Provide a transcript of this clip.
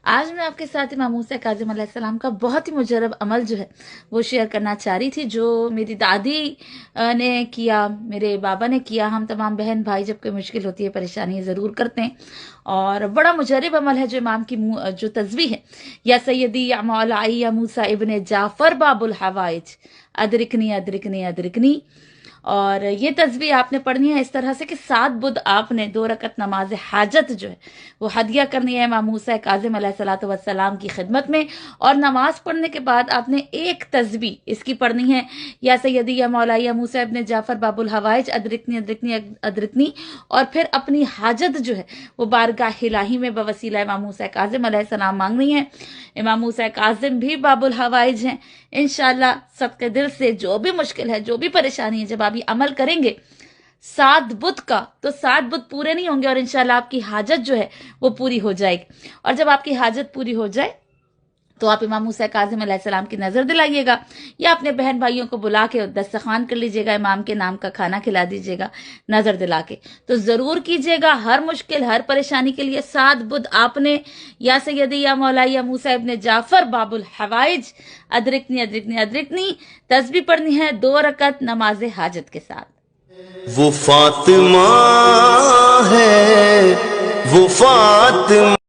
آج میں آپ کے ساتھ امام موسیٰ کاظم علیہ السلام کا بہت ہی مجرب عمل جو ہے وہ شیئر کرنا چاہ رہی تھی، جو میری دادی نے کیا، میرے بابا نے کیا۔ ہم تمام بہن بھائی جب کوئی مشکل ہوتی ہے، پریشانی ضرور کرتے ہیں، اور بڑا مجرب عمل ہے جو امام کی جو تسبیح ہے، یا سیدی یا مولائی یا موسیٰ ابن جعفر باب الحوائج ادرکنی ادرکنی ادرکنی۔ اور یہ تسبیح آپ نے پڑھنی ہے اس طرح سے کہ 7 بدھ آپ نے 2 رکعت نماز حاجت جو ہے وہ ہدیہ کرنی ہے امام موسیٰ کاظم علیہ السلام کی خدمت میں، اور نماز پڑھنے کے بعد آپ نے ایک تسبیح اس کی پڑھنی ہے، یا سیدی یا مولائی یا موسیٰ ابن جعفر باب الحوائج ادرکنی ادرکنی ادرکنی، اور پھر اپنی حاجت جو ہے وہ بارگاہ الہی میں بوسیلہ امام موسیٰ کاظم علیہ السلام مانگنی ہے۔ امام موسیٰ کاظم بھی باب الحوائج ہیں۔ انشاءاللہ سب کے دل سے جو بھی مشکل ہے، جو بھی پریشانی ہے، جب آپ یہ عمل کریں گے 7 بدھ کا، تو 7 بدھ پورے نہیں ہوں گے، اور انشاءاللہ آپ کی حاجت جو ہے وہ پوری ہو جائے گی۔ اور جب آپ کی حاجت پوری ہو جائے تو آپ امام موسیٰ کاظم علیہ السلام کی نظر دلائیے گا، یا اپنے بہن بھائیوں کو بلا کے دسترخوان کر لیجیے گا، امام کے نام کا کھانا کھلا دیجیے گا نظر دلا کے۔ تو ضرور کیجیے گا، ہر مشکل ہر پریشانی کے لیے 7 بدھ آپ نے یا سیدی یا مولائی یا موسیٰ ابن جعفر باب الحوائج ادرکنی ادرکنی ادرکنی تسبیح پڑھنی ہے 2 رکعت نماز حاجت کے ساتھ۔ وہ فاطمہ ہے، وہ فاطمہ